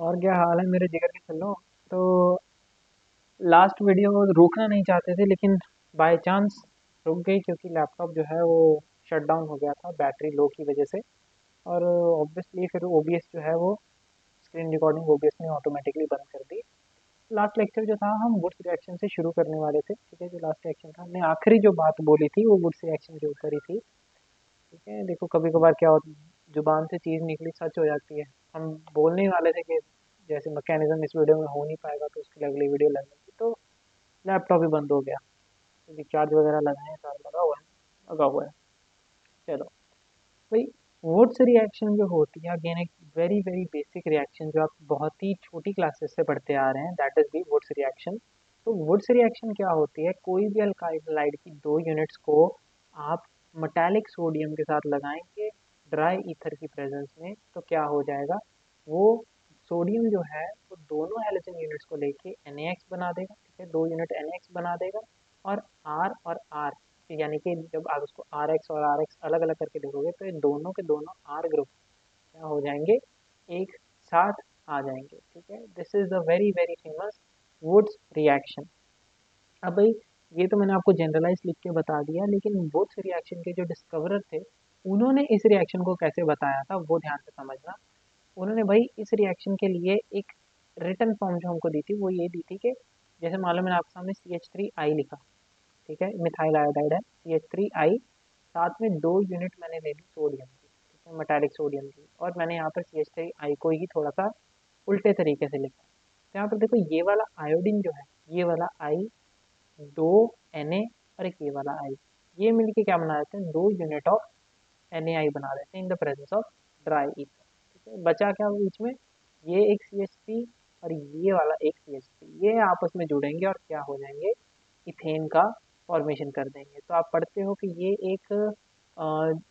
और क्या हाल है मेरे जिगर के छल्लो। तो लास्ट वीडियो रोकना नहीं चाहते थे, लेकिन बाय चांस रुक गई क्योंकि लैपटॉप जो है वो शट डाउन हो गया था बैटरी लो की वजह से। और ऑब्वियसली फिर ओबीएस जो है वो स्क्रीन रिकॉर्डिंग ओबीएस ने ऑटोमेटिकली बंद कर दी। लास्ट लेक्चर जो था हम वुड्स रिएक्शन से शुरू करने वाले थे। ठीक है, जो लास्ट रिएक्शन था हमने आखिरी जो बात बोली थी वो वुड्स रिएक्शन के ऊपर ही थी। ठीक है, देखो कभी कभार क्या होता है, जुबान से चीज़ निकली सच हो जाती है। हम बोलने ही वाले थे कि जैसे मैकेनिज्म इस वीडियो में हो नहीं पाएगा तो उसके लिए अगली वीडियो लगेगी, तो लैपटॉप ही बंद हो गया क्योंकि चार्ज वगैरह लगाए, चार्ज लगा हुआ है। चलो भाई, वुड्स रिएक्शन जो होती है अगेन एक वेरी वेरी बेसिक रिएक्शन जो आप बहुत ही छोटी क्लासेस से पढ़ते आ रहे हैं, that is the Wurtz reaction. तो वुड्स रिएक्शन क्या होती है, कोई भी अल्काइल हैलाइड की दो यूनिट्स को आप मेटालिक सोडियम के साथ लगाएंगे ड्राई ईथर की प्रेजेंस में, तो क्या हो जाएगा, वो सोडियम जो है वो दोनों हैलोजन यूनिट्स को लेके NaX बना देगा। ठीक है, दो यूनिट NaX बना देगा। और और R, यानी कि जब आप उसको RX और RX अलग अलग करके देखोगे तो ये दोनों के दोनों R ग्रुप क्या हो जाएंगे, एक साथ आ जाएंगे। ठीक है, this is the very very famous Wurtz reaction. अब भाई, ये तो मैंने आपको जनरलाइज लिख के बता दिया, लेकिन वुड्स रिएक्शन के जो डिस्कवरर थे उन्होंने इस रिएक्शन को कैसे बताया था वो ध्यान से समझना। उन्होंने भाई इस रिएक्शन के लिए एक रिटर्न फॉर्म जो हमको दी थी वो ये दी थी कि जैसे मान लो मैंने आपके सामने CH3I लिखा। ठीक है, मिथाइल आयोडाइड है CH3I, साथ में दो यूनिट मैंने ले ली सोडियम की। ठीक है, मेटालिक सोडियम की, और मैंने यहाँ पर CH3I को ही थोड़ा सा उल्टे तरीके से लिखा है। तो यहाँ पर देखो ये वाला आयोडीन जो है, ये वाला आई, दो Na और एक ये वाला आई, ये मिलके क्या बना देते हैं, दो यूनिट ऑफ NaI बना देते हैं इन the presence of dry ether. ठीक है, बचा क्या बीच में, ये एक CH3 और ये वाला एक CH3, ये आपस में जुड़ेंगे और क्या हो जाएंगे, इथेन का फॉर्मेशन कर देंगे। तो आप पढ़ते हो कि ये एक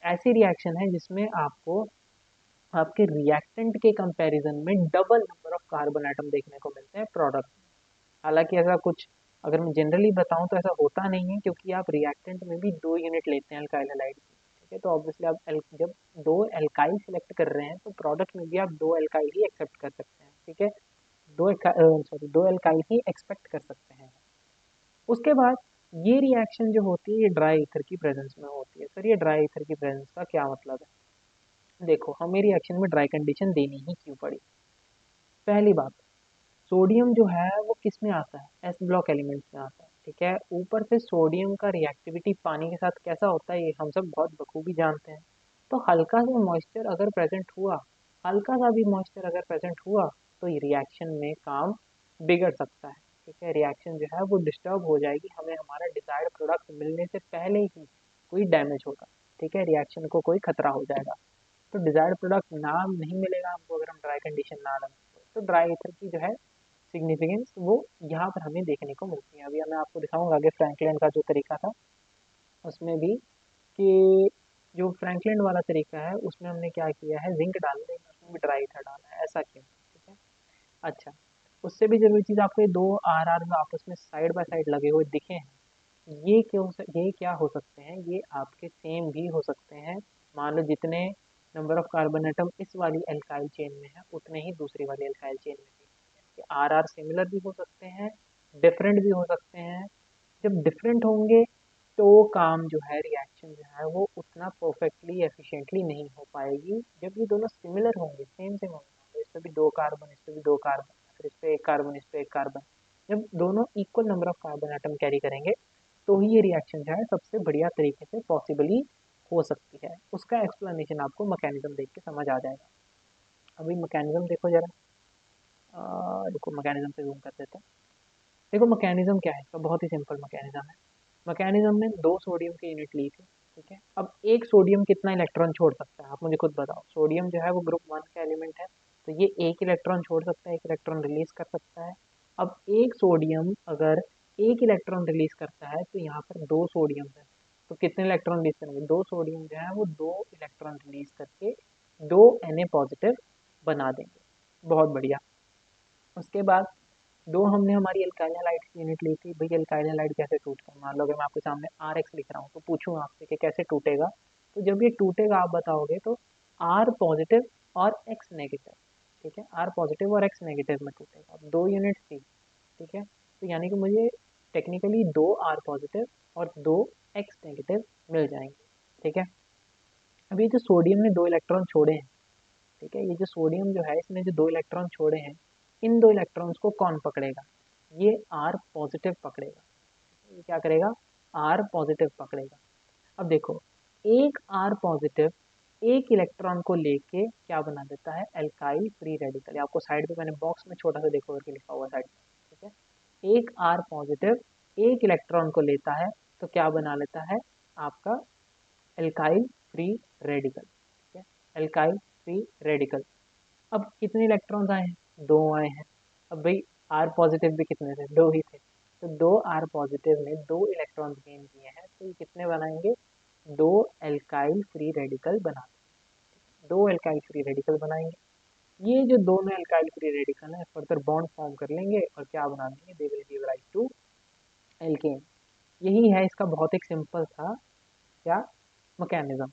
ऐसी रिएक्शन है जिसमें आपको आपके रिएक्टेंट के कंपैरिजन में double number of carbon atom देखने को मिलते हैं प्रोडक्ट में। हालांकि ऐसा कुछ, अगर मैं जनरली बताऊं तो ऐसा होता नहीं है, क्योंकि आप रिएक्टेंट में भी दो यूनिट लेते हैं अल्काइल हैलाइड की। ठीक है, तो ऑब्वियसली आप जब दो एल्काइल सिलेक्ट कर रहे हैं तो प्रोडक्ट में भी आप दो एल्काइल ही एक्सेप्ट कर सकते हैं। ठीक है, दो एल्काइल ही एक्सपेक्ट कर सकते हैं। उसके बाद ये रिएक्शन जो होती है ये ड्राई ईथर की प्रेजेंस में होती है। सर ये ड्राई ईथर की प्रेजेंस का क्या मतलब है, देखो हमें रिएक्शन में ड्राई कंडीशन देनी ही क्यों पड़ी। पहली बात, सोडियम जो है वो किस में आता है, एस ब्लॉक एलिमेंट्स में आता है। ठीक है, ऊपर से सोडियम का रिएक्टिविटी पानी के साथ कैसा होता है ये हम सब बहुत बखूबी जानते हैं। तो हल्का सा मॉइस्चर अगर प्रेजेंट हुआ, हल्का सा भी मॉइस्चर अगर प्रेजेंट हुआ तो ये रिएक्शन में काम बिगड़ सकता है। ठीक है, रिएक्शन जो है वो डिस्टर्ब हो जाएगी, हमें हमारा डिजायर्ड प्रोडक्ट मिलने से पहले ही कोई डैमेज होगा। ठीक है, रिएक्शन को कोई खतरा हो जाएगा, तो डिजायर्ड प्रोडक्ट नाम नहीं मिलेगा हमको अगर हम ड्राई कंडीशन ना लगाएं। तो ड्राई ईथर की जो है सिग्निफिकेंस वो यहाँ पर हमें देखने को मिलती है। अभी मैं आपको दिखाऊंगा आगे फ्रैंकलिन का जो तरीका था उसमें भी, कि जो फ्रैंकलिन वाला तरीका है उसमें हमने क्या किया है, जिंक डाल लेकिन उसमें भी ड्राई ईथर डाला है, ऐसा क्यों। ठीक है, अच्छा, उससे भी जरूरी चीज़, आपको ये दो आर जो आपस में साइड बाय साइड लगे हुए दिखे हैं, ये क्या हो सकते हैं, ये आपके सेम भी हो सकते हैं। मान लो जितने नंबर ऑफ कार्बन एटम इस वाली एल्काइल चेन में है उतने ही दूसरी वाली एल्काइल चेन में भी, यानी कि आर सिमिलर भी हो सकते हैं, डिफरेंट भी हो सकते हैं। जब डिफरेंट होंगे तो काम जो है, रिएक्शन जो है वो उतना परफेक्टली एफिशिएंटली नहीं हो पाएगी। जब ये दोनों सिमिलर होंगे, सेम सेम होंगे, मान लो इस पे भी दो कार्बन, इस पे भी दो कार्बन, फिर इस पे एक कार्बन, इस पे एक कार्बन, जब दोनों equal number of carbon atom carry करेंगे तो ही ये रिएक्शन जो है सबसे बढ़िया तरीके से पॉसिबली हो सकती है। उसका एक्सप्लेनेशन आपको मैकेनिज्म देख के समझ आ जाएगा। अभी मैकेनिज्म देखो जरा, रुको मैकेनिज्म से जूम कर देते हैं। देखो मैकेनिज्म क्या है इसका, बहुत ही सिंपल मैकेनिज्म है। मैकेनिज्म में दो सोडियम की यूनिट ली थी। ठीक है, अब एक सोडियम कितना इलेक्ट्रॉन छोड़ सकता है, आप मुझे खुद बताओ। सोडियम जो है वो ग्रुप 1 का एलिमेंट है, तो ये एक इलेक्ट्रॉन छोड़ सकता है, एक इलेक्ट्रॉन रिलीज कर सकता है। अब एक सोडियम अगर एक इलेक्ट्रॉन रिलीज करता है तो यहाँ पर दो सोडियम है, तो कितने इलेक्ट्रॉन रिलीज करेंगे, दो सोडियम जो है वो दो इलेक्ट्रॉन रिलीज करके दो Na पॉजिटिव बना देंगे। बहुत बढ़िया। उसके बाद दो हमने हमारी अल्काइल हैलाइड की यूनिट ली थी। भाई अल्काइल हैलाइड कैसे टूटता है, मान लो अगर मैं आपके सामने RX लिख रहा हूँ तो पूछूं आपसे कि कैसे टूटेगा, तो जब ये टूटेगा आप बताओगे तो R पॉजिटिव और X नेगेटिव। ठीक है, आर पॉजिटिव और एक्स नेगेटिव में टूटेगा। अब 2 यूनिट थी, ठीक है, तो यानी कि मुझे टेक्निकली 2 आर पॉजिटिव और 2 एक्स नेगेटिव मिल जाएंगे, ठीक है। अब ये जो सोडियम ने 2 इलेक्ट्रॉन छोड़े हैं, ठीक है, ये जो सोडियम जो है इसने जो 2 इलेक्ट्रॉन छोड़े हैं, इन 2 इलेक्ट्रॉन्स को कौन पकड़ेगा? ये आर पॉजिटिव पकड़ेगा। ये क्या करेगा? आर पॉजिटिव पकड़ेगा। अब देखो, एक आर पॉजिटिव एक इलेक्ट्रॉन को लेके क्या बना देता है? Alkyl free radical. आपको साइड पे मैंने बॉक्स में छोटा सा देखो करके लिखा हुआ साइड में, ठीक है। एक आर पॉजिटिव एक इलेक्ट्रॉन को लेता है तो क्या बना लेता है? आपका एल्काइल फ्री रेडिकल, ठीक है, एल्काइल फ्री रेडिकल। अब कितने इलेक्ट्रॉन्स आए हैं? 2 आए हैं। अब भाई आर पॉजिटिव भी कितने थे? 2 ही थे। तो 2 आर पॉजिटिव ने 2 इलेक्ट्रॉन्स गेन किए हैं, तो ये कितने बनाएंगे? 2 एल्काइल फ्री रेडिकल बना, 2 एल्काइल फ्री रेडिकल बनाएंगे। ये जो दोनों एल्काइल फ्री रेडिकल है फर्दर बॉन्ड फॉर्म कर लेंगे और क्या बना देंगे? They will give rise to alkane. यही है इसका बहुत एक सिंपल था क्या मैकेनिज्म।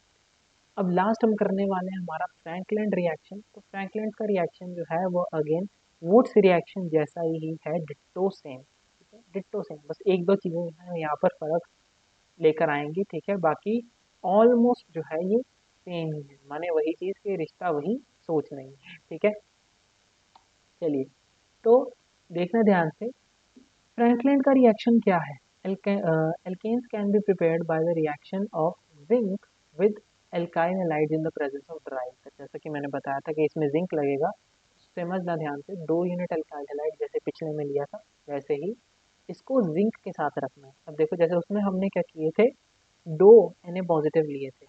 अब लास्ट हम करने वाले हैं हमारा फ्रैंकलैंड रिएक्शन। तो फ्रैंकलैंड का रिएक्शन जो है वो अगेन वुड्स रिएक्शन जैसा ही है, डिट्टो सेम, ठीक है, डिट्टो सेम। बस एक दो चीजें हैं यहाँ पर फर्क लेकर आएंगे, ठीक है, बाकी ऑलमोस्ट जो है ये सेम ही है, माने वही चीज के रिश्ता वही सोच नहीं है, ठीक है। चलिए, तो देखना ध्यान से, फ्रैंकलैंड का रिएक्शन क्या है? Alkanes can be prepared by the reaction of zinc with alkyl halides in the presence of dry ether. जैसा कि मैंने बताया था कि इसमें जिंक लगेगा, समझना ध्यान से, 2 यूनिट एल्काइल हैलाइड जैसे पिछले में लिया था वैसे ही इसको जिंक के साथ रखना है। अब देखो, जैसे उसमें हमने क्या किए थे, 2 Na पॉजिटिव लिए थे,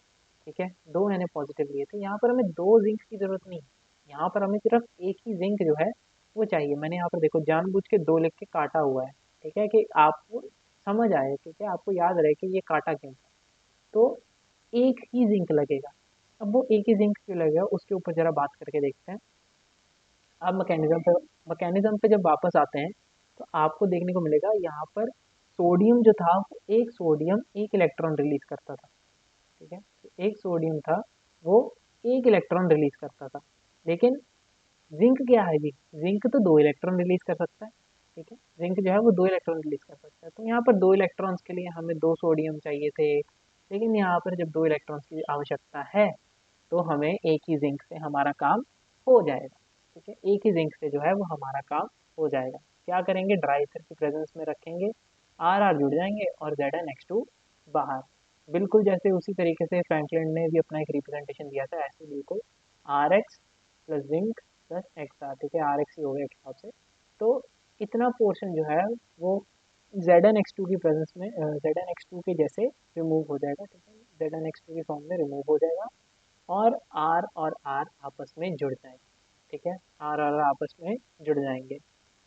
ठीक है, 2 Na पॉजिटिव लिए थे। यहाँ पर हमें 2 जिंक की जरूरत नहीं है, यहाँ पर हमें सिर्फ एक ही जिंक जो है वो चाहिए। मैंने यहाँ पर देखो जानबूझ के 2 लिख के काटा हुआ है, ठीक है, कि आपको समझ आए, ठीक है, आपको याद रहे कि ये काटा क्यों था। तो एक ही जिंक लगेगा। अब वो एक ही जिंक क्यों लगेगा उसके ऊपर जरा बात करके देखते हैं। अब मैकेनिज्म पे जब वापस आते हैं तो आपको देखने को मिलेगा यहाँ पर सोडियम जो था वो एक सोडियम एक इलेक्ट्रॉन रिलीज करता था, ठीक है, तो एक सोडियम था वो एक इलेक्ट्रॉन रिलीज करता था। लेकिन जिंक क्या है जी? जिंक तो 2 इलेक्ट्रॉन रिलीज कर सकता है, ठीक है, जिंक जो है वो 2 इलेक्ट्रॉन रिलीज कर सकता है। तो यहाँ पर 2 इलेक्ट्रॉन्स के लिए हमें 2 सोडियम चाहिए थे, लेकिन यहाँ पर जब 2 इलेक्ट्रॉन्स की आवश्यकता है तो हमें एक ही जिंक से हमारा काम हो जाएगा, ठीक है, एक ही जिंक से जो है वो हमारा काम हो जाएगा। क्या करेंगे? ड्राई ईथर की प्रेजेंस में रखेंगे, आर आर जुड़ जाएंगे और ZnH2 बाहर। बिल्कुल जैसे उसी तरीके से फ्रैंकलिन ने भी अपना एक रिप्रेजेंटेशन दिया था, ऐसे बिल्कुल R X plus zinc plus X R, ठीक है, आर एक्स ही हो गया एक हिसाब से। तो इतना पोर्शन जो है वो ZnH2 की प्रेजेंस में ZnH2 के जैसे रिमूव हो जाएगा, ठीक है, ZnH2 की फॉर्म में रिमूव हो जाएगा और आर आपस में जुड़ जाएंगे, ठीक है, आर और आपस में जुड़ जाएंगे।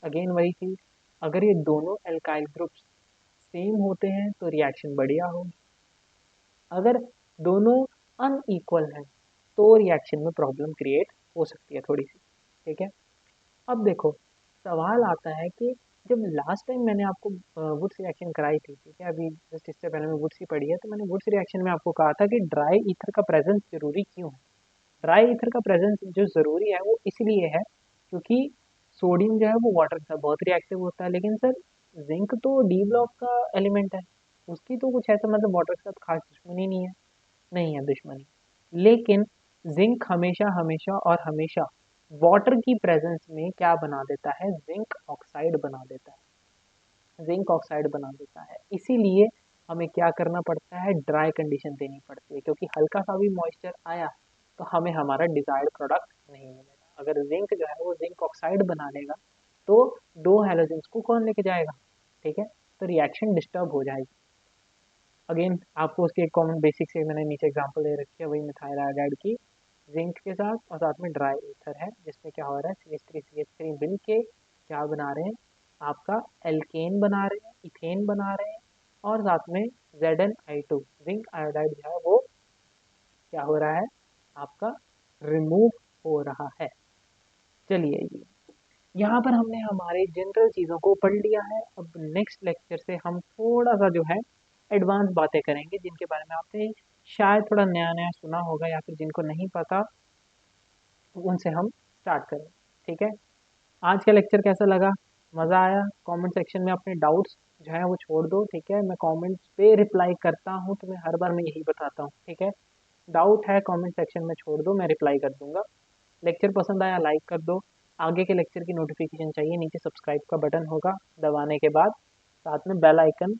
अगेन वही चीज, अगर ये दोनों एल्काइल ग्रुप्स सेम होते हैं तो रिएक्शन बढ़िया होगी, अगर दोनों अनइक्वल हैं तो रिएक्शन में प्रॉब्लम क्रिएट हो सकती है थोड़ी सी, ठीक है। अब देखो, सवाल आता है कि जब लास्ट टाइम मैंने आपको वुड्स रिएक्शन कराई थी, ठीक है, अभी जस्ट इससे पहले मैं वुड्स ही पढ़ी है, तो मैंने वुड्स रिएक्शन में आपको कहा था कि ड्राई ईथर का प्रेजेंस जरूरी क्यों है। ड्राई ईथर का प्रेजेंस जो ज़रूरी है वो इसलिए है क्योंकि सोडियम जो है वो वाटर के साथ बहुत रिएक्टिव होता है, लेकिन सर जिंक तो डी ब्लॉक का एलिमेंट है, उसकी तो कुछ ऐसा मतलब वाटर के साथ खास दुश्मनी नहीं है, नहीं है दुश्मनी। लेकिन जिंक हमेशा हमेशा और हमेशा वाटर की प्रेजेंस में क्या बना देता है? जिंक ऑक्साइड बना देता है, जिंक ऑक्साइड बना देता है। इसीलिए हमें क्या करना पड़ता है? ड्राई कंडीशन देनी पड़ती है, क्योंकि हल्का सा भी मॉइस्चर आया तो हमें हमारा डिजायर्ड प्रोडक्ट नहीं मिलेगा। अगर जिंक जो है वो जिंक ऑक्साइड बना लेगा तो 2 हैलोजेंस को कौन लेके जाएगा, ठीक है, तो रिएक्शन डिस्टर्ब हो जाएगी। अगेन आपको उसकी एक कॉमन बेसिक से मैंने नीचे एग्जांपल दे रखी है, वही मिथाइल आयोडाइड की जिंक के साथ, और साथ में ड्राई ईथर है जिसमें क्या हो रहा है, CH3 मिल के क्या बना रहे हैं? आपका एल्केन बना रहे हैं, इथेन बना रहे हैं, और साथ में ZnI2 जिंक आयोडाइड जो है वो क्या हो रहा है? आपका रिमूव हो रहा है। चलिए जी, यहाँ पर हमने हमारे जनरल चीज़ों को पढ़ लिया है। अब नेक्स्ट लेक्चर से हम थोड़ा सा जो है एडवांस बातें करेंगे जिनके बारे में आपने शायद थोड़ा नया नया सुना होगा, या फिर जिनको नहीं पता उनसे हम स्टार्ट करें। ठीक है। आज का लेक्चर कैसा लगा, मज़ा आया? कमेंट सेक्शन में अपने डाउट्स जो है वो छोड़ दो, ठीक है। मैं कमेंट्स पे रिप्लाई करता हूँ, तो मैं हर बार मैं यही बताता हूँ, ठीक है। डाउट है कमेंट सेक्शन में छोड़ दो, मैं रिप्लाई कर दूंगा। लेक्चर पसंद आया लाइक कर दो। आगे के लेक्चर की नोटिफिकेशन चाहिए, नीचे सब्सक्राइब का बटन होगा, दबाने के बाद साथ में बेल आइकन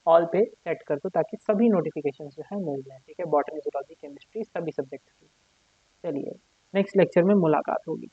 ऑल पे सेट कर दो, ताकि सभी नोटिफिकेशन जो है मिल जाए, ठीक है। बॉटनी, जूलॉजी, केमिस्ट्री सभी सब्जेक्ट की। चलिए, नेक्स्ट लेक्चर में मुलाकात होगी।